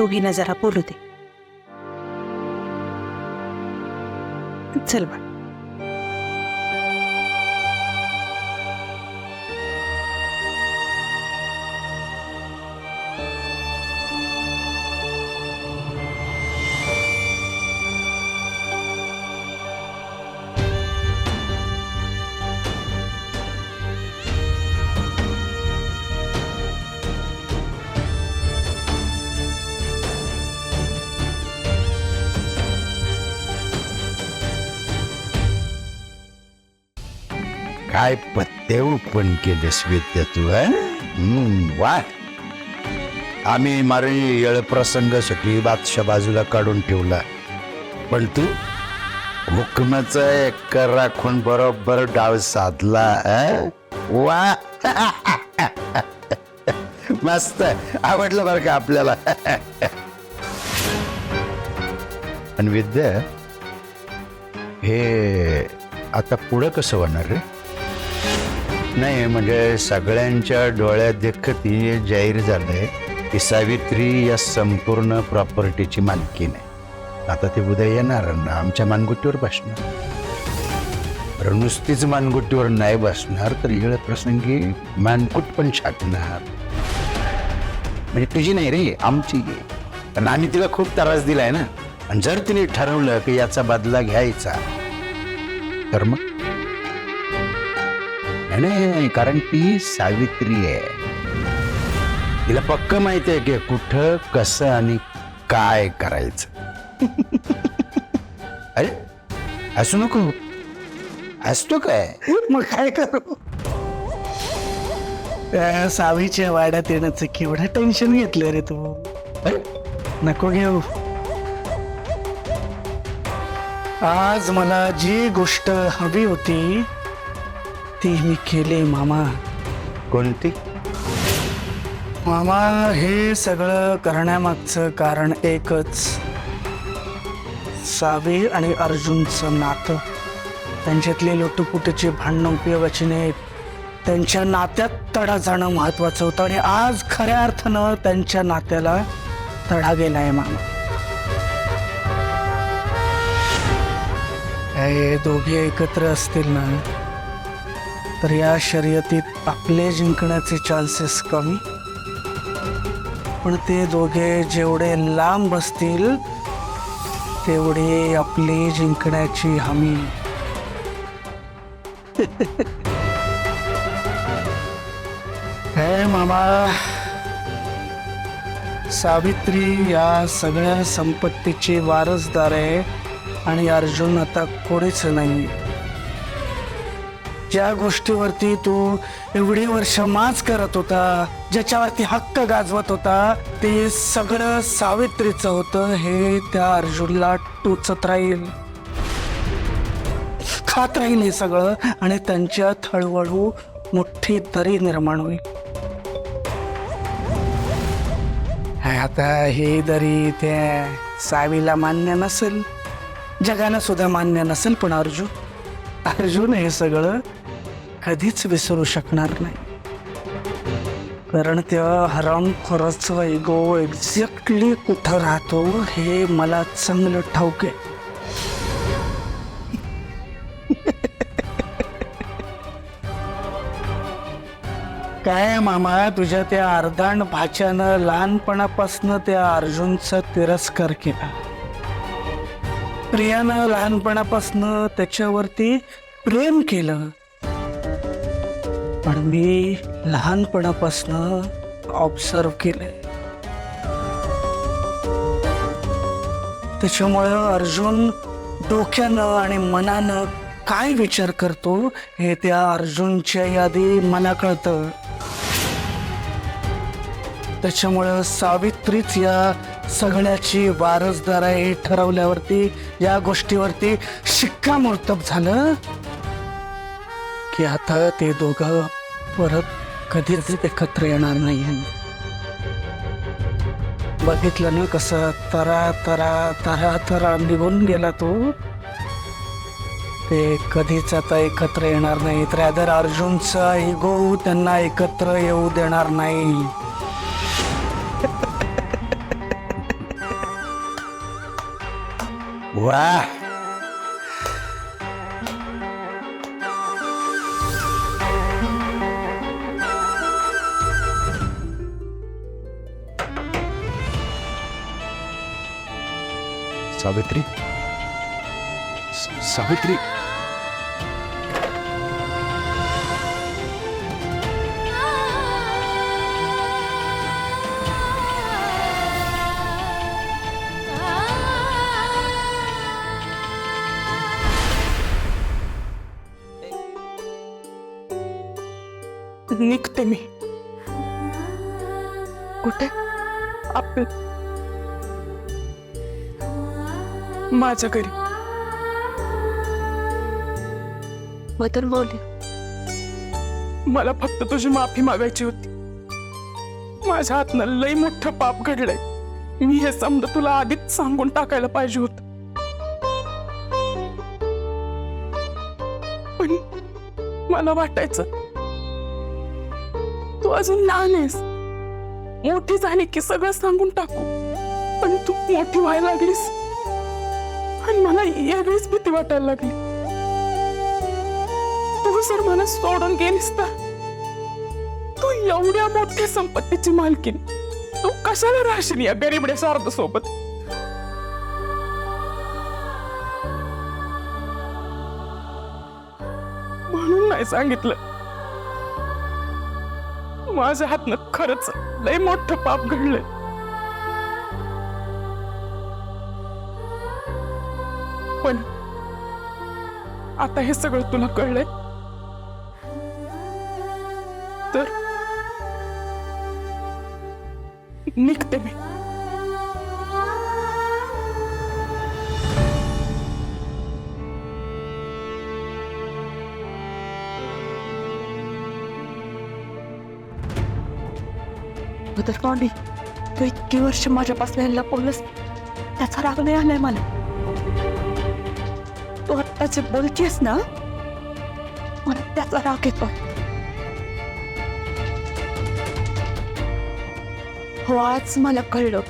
दोघींना जरा बोलू दे. चल बा. काय पत्ते पण केलेस विद्या तू. वा. आम्ही मारे येळ प्रसंग सगळी बादशा बाजूला काढून ठेवला, पण तू हुकमाचा एक राखून बरोबर डाव साधला. वा. मस्त आवडलं बरं का आपल्याला. पण विद्या, हे आता पुढं कसं होणार रे? नाही म्हणजे सगळ्यांच्या डोळ्यात देखत हे जाहीर झालंय की सावित्री या संपूर्ण प्रॉपर्टीची मालकीण आहे. आता ते उद्या येणार ना आमच्या मानगुटीवर बसणार. बरं, नुसतीच मानगुटीवर नाही बसणार तर येळ प्रसंगी मानकुट पण छाटणार. म्हणजे तुझी नाही रे, आमची. कारण आम्ही तिला खूप त्रास दिलाय ना. आणि जर तिने ठरवलं की याचा बदला घ्यायचा तर मग नाही, कारण ती सावित्री आहे. तिला पक्क माहिती आहे की कुठं कसं आणि काय करायचं. अरे असू नको. असतो काय मग काय करू? त्या सावीच्या वाड्यात येण्याचं केवढं टेन्शन घेतलं रे तू. नको घेऊ. आज मला जी गोष्ट हवी होती ती मी केली मामा. कोणती? मामा, हे सगळं करण्यामागचं कारण एकच. सावी आणि अर्जुनचं नातं. त्यांच्यातली लुटुपुटीची भांडणं उपयोगाची नाहीत. त्यांच्या नात्यात तडा जाणं महत्वाचं होतं आणि आज खऱ्या अर्थानं त्यांच्या नात्याला तडा गेलाय मामा. हे दोघे एकत्र असतील ना तर या शर्यतीत आपले जिंकण्याचे चान्सेस कमी, पण ते दोघे जेवढे लांब असतील तेवढे आपली जिंकण्याची हमी. हे मामा, सावित्री या सगळ्या संपत्तीची वारसदार आहे आणि अर्जुन आता कोणीच नाही. ज्या गोष्टीवरती तू एवढी वर्ष माच करत होता, ज्याच्यावरती हक्क गाजवत होता, ते सगळं सावित्रीचं होतं हे त्या अर्जुनला टोचत राहील, खात राहील हे सगळं. आणि त्यांच्यात हळूहळू मोठी दरी निर्माण होईल. आता ही दरी त्या सावीला मान्य नसेल, जगाला सुद्धा मान्य नसेल, पण अर्जुन हे सगळं कधीच विसरू शकणार नाही. कारण त्या हरामखोराचा इगो एक्झॅक्टली कुठं राहतो हे मला चांगलं ठाऊक आहे. काय मामा, तुझ्या त्या अर्धांड भाच्यानं लहानपणापासून त्या अर्जुनचा तिरस्कार केला. प्रियानं लहानपणापासून त्याच्यावरती प्रेम केलं, पण मी लहानपणापासून ऑब्झर्व केलंय. त्याच्यामुळं अर्जुन डोक्यानं आणि मनानं काय विचार करतो हे त्या अर्जुनच्या यादी मला कळतं. त्याच्यामुळं सावित्रीच या सगळ्याची वारसदार आहे ठरवल्यावरती, या गोष्टीवरती शिक्कामोर्तब झालं की आता ते दोघं परत कधीच एकत्र येणार नाही. बघितलं ना कसं तरा तरा तरा तरा निघून गेला तो. ते कधीच आता एकत्र येणार नाही. रॅदर अर्जुनचा इगो त्यांना एकत्र येऊ देणार नाही. वा, सावित्री, सावित्री, निघते मी. कुठे? माझ्या घरी. मदर बोलली, मला फक्त तुझी माफी मागायची होती. माझ्या हातनं लई मोठं पाप घडलंय. मी हे समज तुला आधीच सांगून टाकायला पाहिजे होत, पण मला वाटायचं तू अजून लहान आहेस, मोठी झाली की सगळं सांगून टाकू. पण तू मोठी व्हायला लागलीस आणि मला यावेळीच भीती वाटायला लागली. तू जर मला सोडून गेलीस तर तू एवढ्या मोठ्या संपत्तीची मालकीन तू कशाला राहशील या गरीबड्या शारदा सोबत? म्हणून नाही सांगितलं. माझ्या हातनं खरंच लय मोठं पाप घडलंय. पण आता हे सगळं तुला कळलंय तर निघते मी. मदर बोलली, तू इतकी वर्ष माझ्यापासून लपवलंस त्याचा राग नाही आलाय मला. तू आता जे बोलतीयस ना मला त्याचा राग येतो. हो, आज मला कळलं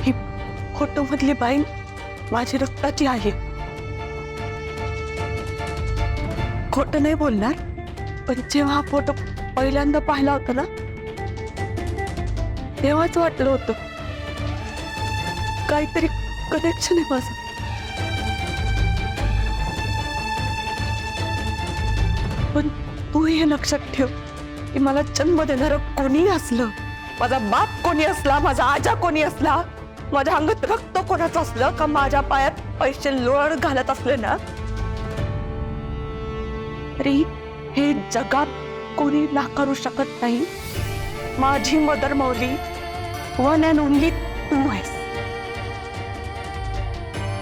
ही फोटो मधली बाई माझी रक्ताची आहे. खोटं नाही बोलणार, पण जेव्हा हा फोटो पहिल्यांदा पाहिला होता ना तेव्हाच वाटलं होतं काहीतरी कनेक्शन आहे माझं. पण तू हे लक्षात ठेव की मला जन्म देणारं कोणी असलं, माझा बाप कोणी असला, माझा आजा कोणी असला, माझ्या अंगात रक्त कोणाचं असलं का माझ्या पायात पैसे लोळ घालत असले ना तरी हे जगात कोणी नाकारू शकत नाही. माझी मदर मौली वन अँड ओनली तू आहेस.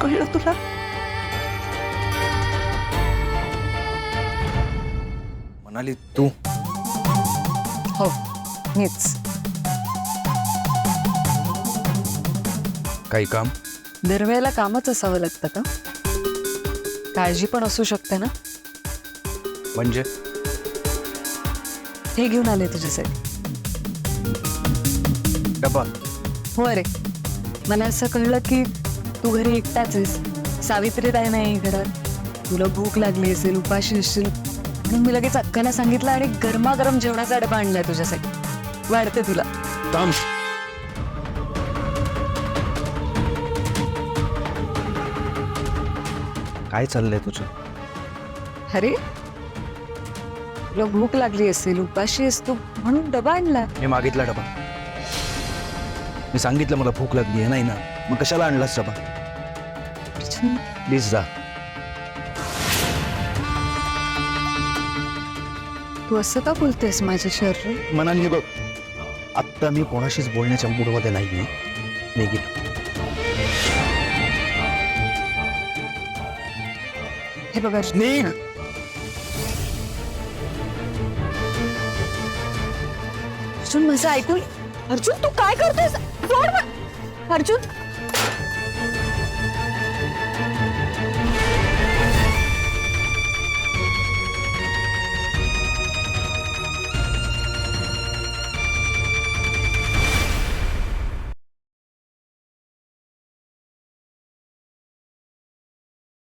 कळलं तुला? म्हणाली तू? हो, मीच. काही काम? दरवेळेला कामच असावं लागतं का? काळजी पण असू शकते ना. म्हणजे हे घेऊन आले तुझ्यासाठी. डबा? हो रे, मला असं कळलं की तू घरी एकटाच आहेस, सावित्रीताई नाही घरात, तुला भूक लागली असेल, उपाशी असशील, म्हणून मी लगेच अक्काला सांगितलं आणि गरमागरम जेवणाचा डबा आणलाय तुझ्यासाठी. वाढते तुला. थांब. काय चाललंय तुझं? अरे तुला भूक लागली असेल, उपाशी आहेस तू, म्हणून डबा आणला. मी मागितला डबा. मी सांगितलं मला भूक लागली आहे, नाही ना, मग कशाला आणलास डबा? प्लीज जा. तू असं का बोलतेस माझ्याशी अर्जुन? मनाने बघ, आत्ता मी कोणाशीच बोलण्याच्या मूडमध्ये नाहीये. मी गेलो. हे बघ अर्जुन, निघ. अर्जुन माझं ऐकून. अर्जुन तू काय करतोयस? सोड मला. अर्जुन